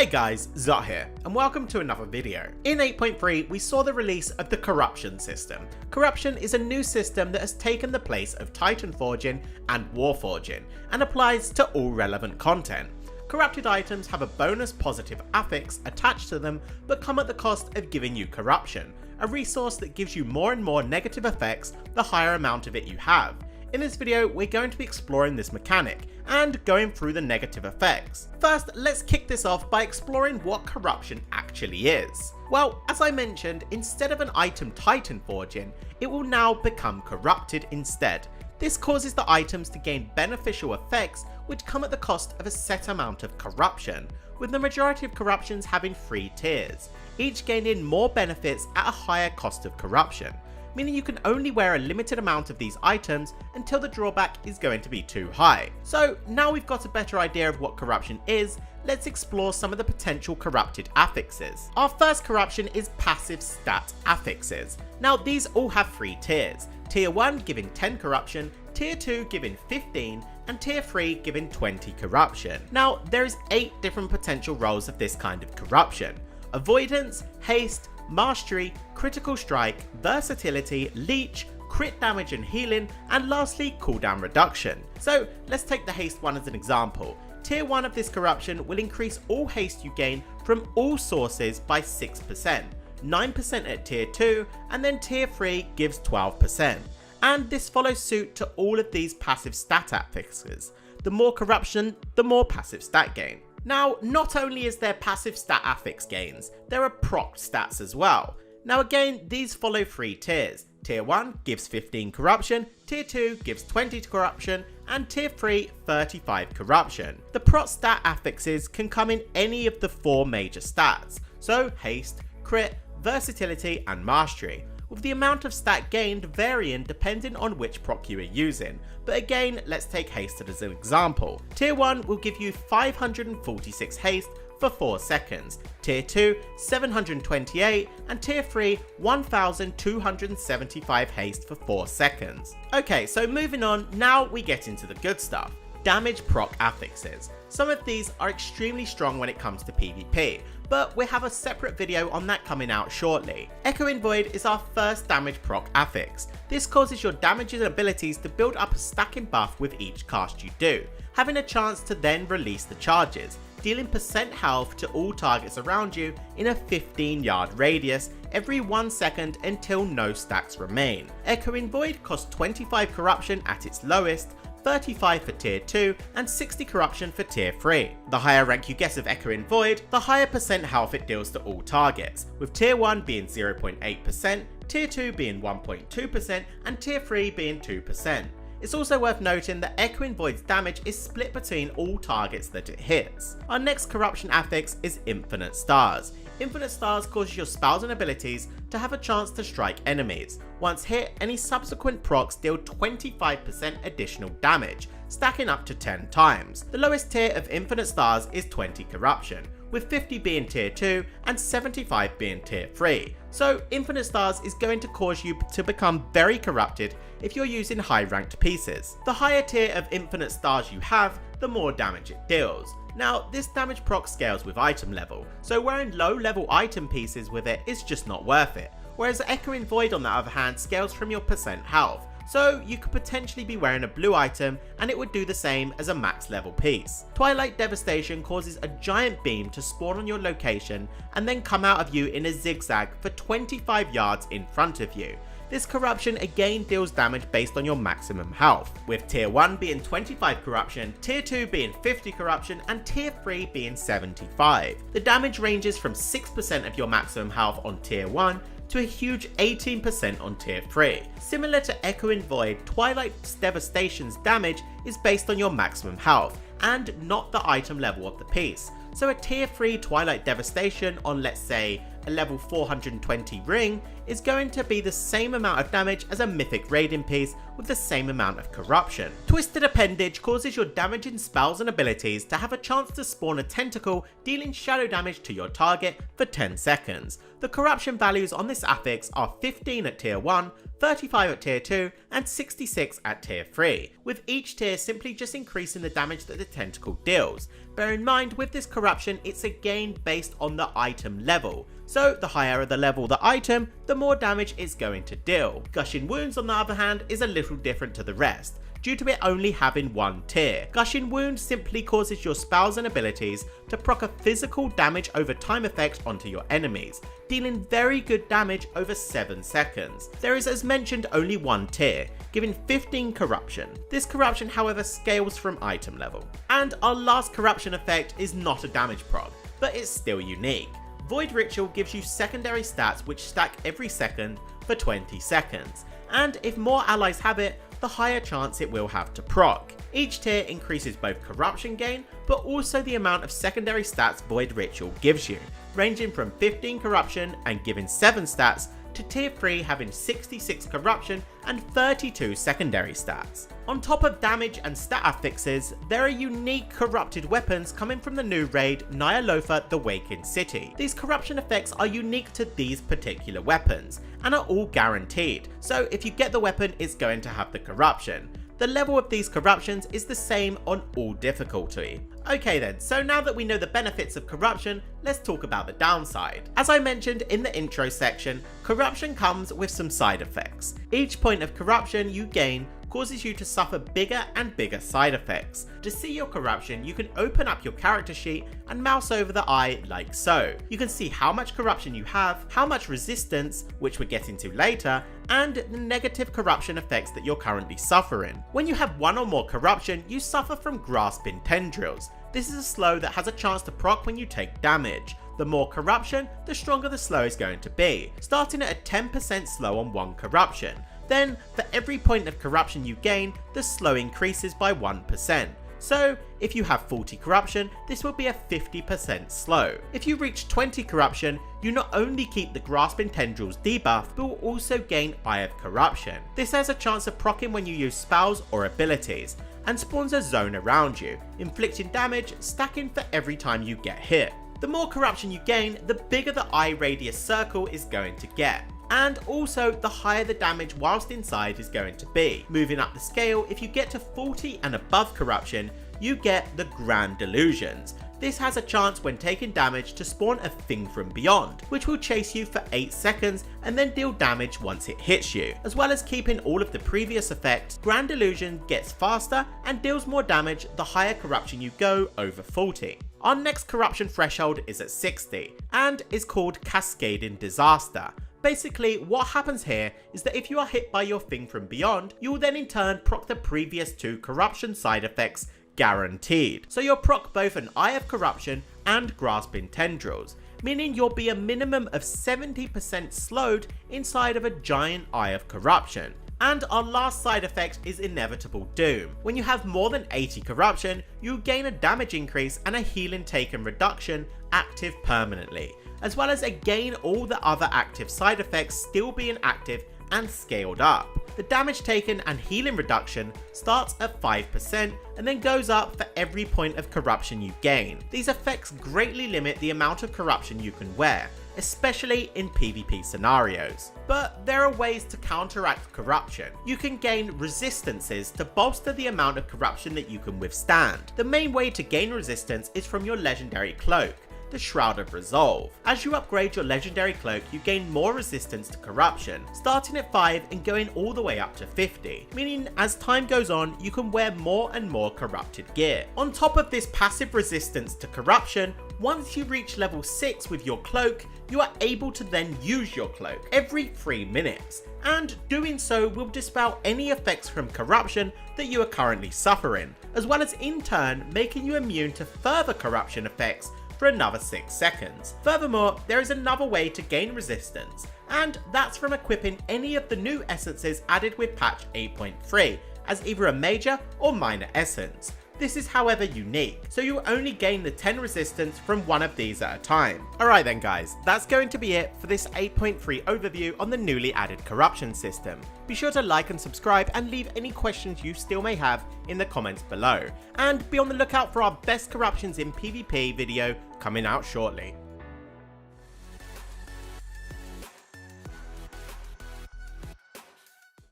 Hey guys, Zot here, and welcome to another video. In 8.3, we saw the release of the Corruption system. Corruption is a new system that has taken the place of Titan Forging and Warforging, and applies to all relevant content. Corrupted items have a bonus positive affix attached to them, but come at the cost of giving you corruption, a resource that gives you more and more negative effects the higher amount of it you have. In this video, we're going to be exploring this mechanic and going through the negative effects. First, let's kick this off by exploring what corruption actually is. Well, as I mentioned, instead of an item Titan Forging, it will now become corrupted instead. This causes the items to gain beneficial effects which come at the cost of a set amount of corruption, with the majority of corruptions having 3 tiers, each gaining more benefits at a higher cost of corruption, meaning you can only wear a limited amount of these items until the drawback is going to be too high. So now we've got a better idea of what corruption is, let's explore some of the potential corrupted affixes. Our first corruption is passive stat affixes. Now these all have 3 tiers, tier 1 giving 10 corruption, tier 2 giving 15, and tier 3 giving 20 corruption. Now there's 8 different potential roles of this kind of corruption: avoidance, haste, mastery, critical strike, versatility, leech, crit damage and healing, and lastly cooldown reduction. So let's take the haste one as an example. Tier 1 of this corruption will increase all haste you gain from all sources by 6%, 9% at tier 2, and then tier 3 gives 12%. And this follows suit to all of these passive stat affixes. The more corruption, the more passive stat gain. Now, not only is there passive stat affix gains, there are proc stats as well. Now again, these follow 3 tiers. Tier 1 gives 15 corruption, tier 2 gives 20 corruption, and tier 3 35 corruption. The proc stat affixes can come in any of the 4 major stats, so haste, crit, versatility, and mastery, with the amount of stat gained varying depending on which proc you are using. But again, let's take haste as an example. Tier 1 will give you 546 haste for 4 seconds, tier 2 728, and tier 3 1275 haste for 4 seconds. Okay, so moving on, now we get into the good stuff. Damage proc affixes. Some of these are extremely strong when it comes to PvP, but we have a separate video on that coming out shortly. Echoing Void is our first damage proc affix. This causes your damage and abilities to build up a stacking buff with each cast you do, having a chance to then release the charges, dealing % health to all targets around you in a 15-yard radius every 1 second until no stacks remain. Echoing Void costs 25 corruption at its lowest, 35 for tier 2, and 60 corruption for tier 3. The higher rank you get of Echoing Void, the higher % health it deals to all targets, with tier 1 being 0.8%, tier 2 being 1.2%, and tier 3 being 2%. It's also worth noting that Echoing Void's damage is split between all targets that it hits. Our next corruption affix is Infinite Stars. Infinite Stars causes your spells and abilities to have a chance to strike enemies. Once hit, any subsequent procs deal 25% additional damage, stacking up to 10 times. The lowest tier of Infinite Stars is 20 corruption, with 50 being tier 2 and 75 being tier 3. So Infinite Stars is going to cause you to become very corrupted if you're using high ranked pieces. The higher tier of Infinite Stars you have, the more damage it deals. Now this damage proc scales with item level, so wearing low level item pieces with it is just not worth it, whereas Echoing Void on the other hand scales from your % health, so you could potentially be wearing a blue item and it would do the same as a max level piece. Twilight Devastation causes a giant beam to spawn on your location and then come out of you in a zigzag for 25 yards in front of you. This corruption again deals damage based on your maximum health, with tier 1 being 25 corruption, tier 2 being 50 corruption, and tier 3 being 75. The damage ranges from 6% of your maximum health on tier 1 to a huge 18% on tier 3. Similar to Echoing Void, Twilight's Devastation's damage is based on your maximum health, and not the item level of the piece. So a tier 3 Twilight Devastation on, let's say, a level 420 ring is going to be the same amount of damage as a mythic raiding piece with the same amount of corruption. Twisted Appendage causes your damaging spells and abilities to have a chance to spawn a tentacle dealing shadow damage to your target for 10 seconds. The corruption values on this affix are 15 at tier 1, 35 at tier 2 and 66 at tier 3, with each tier simply just increasing the damage that the tentacle deals. Bear in mind with this corruption it's again based on the item level, so the higher the level the item, the more damage it's going to deal. Gushing Wounds on the other hand is a little different to the rest, due to it only having one tier. Gushing Wound simply causes your spells and abilities to proc a physical damage over time effect onto your enemies, dealing very good damage over 7 seconds. There is, as mentioned, only one tier, giving 15 corruption. This corruption however scales from item level. And our last corruption effect is not a damage proc, but it's still unique. Void Ritual gives you secondary stats which stack every second for 20 seconds, and if more allies have it, the higher chance it will have to proc. Each tier increases both corruption gain, but also the amount of secondary stats Void Ritual gives you, ranging from 15 corruption and giving 7 stats, to tier 3 having 66 corruption and 32 secondary stats. On top of damage and stat affixes, there are unique corrupted weapons coming from the new raid Nyalofa the Waking City. These corruption effects are unique to these particular weapons, and are all guaranteed, so if you get the weapon it's going to have the corruption. The level of these corruptions is the same on all difficulty. Okay then, so now that we know the benefits of corruption, let's talk about the downside. As I mentioned in the intro section, corruption comes with some side effects. Each point of corruption you gain causes you to suffer bigger and bigger side effects. To see your corruption, you can open up your character sheet and mouse over the eye like so. You can see how much corruption you have, how much resistance, which we'll get into later, and the negative corruption effects that you're currently suffering. When you have one or more corruption, you suffer from Grasping Tendrils. This is a slow that has a chance to proc when you take damage. The more corruption, the stronger the slow is going to be, starting at a 10% slow on one corruption. Then, for every point of corruption you gain, the slow increases by 1%. So, if you have 40 corruption, this will be a 50% slow. If you reach 20 corruption, you not only keep the Grasping Tendrils debuff, but will also gain Eye of Corruption. This has a chance of proccing when you use spells or abilities, and spawns a zone around you, inflicting damage, stacking for every time you get hit. The more corruption you gain, the bigger the eye radius circle is going to get, and also the higher the damage whilst inside is going to be. Moving up the scale, if you get to 40 and above corruption, you get the Grand Delusions. This has a chance when taking damage to spawn a thing from beyond, which will chase you for 8 seconds and then deal damage once it hits you. As well as keeping all of the previous effects, Grand Delusion gets faster and deals more damage the higher corruption you go over 40. Our next corruption threshold is at 60, and is called Cascading Disaster. Basically, what happens here is that if you are hit by your thing from beyond, you will then in turn proc the previous 2 corruption side effects guaranteed. So you'll proc both an Eye of Corruption and Grasping Tendrils, meaning you'll be a minimum of 70% slowed inside of a giant Eye of Corruption. And our last side effect is Inevitable Doom. When you have more than 80 corruption, you gain a damage increase and a healing taken reduction active permanently, as well as again all the other active side effects still being active and scaled up. The damage taken and healing reduction starts at 5% and then goes up for every point of corruption you gain. These effects greatly limit the amount of corruption you can wear, especially in PvP scenarios. But there are ways to counteract corruption. You can gain resistances to bolster the amount of corruption that you can withstand. The main way to gain resistance is from your legendary cloak, the Shroud of Resolve. As you upgrade your legendary cloak, you gain more resistance to corruption, starting at 5 and going all the way up to 50, meaning as time goes on, you can wear more and more corrupted gear. On top of this passive resistance to corruption, once you reach level 6 with your cloak, you are able to then use your cloak every 3 minutes, and doing so will dispel any effects from corruption that you are currently suffering, as well as in turn making you immune to further corruption effects for another 6 seconds. Furthermore, there is another way to gain resistance, and that's from equipping any of the new essences added with patch 8.3 as either a major or minor essence. This is however unique, so you only gain the 10 resistance from one of these at a time. Alright then guys, that's going to be it for this 8.3 overview on the newly added corruption system. Be sure to like and subscribe and leave any questions you still may have in the comments below. And be on the lookout for our best corruptions in PvP video coming out shortly.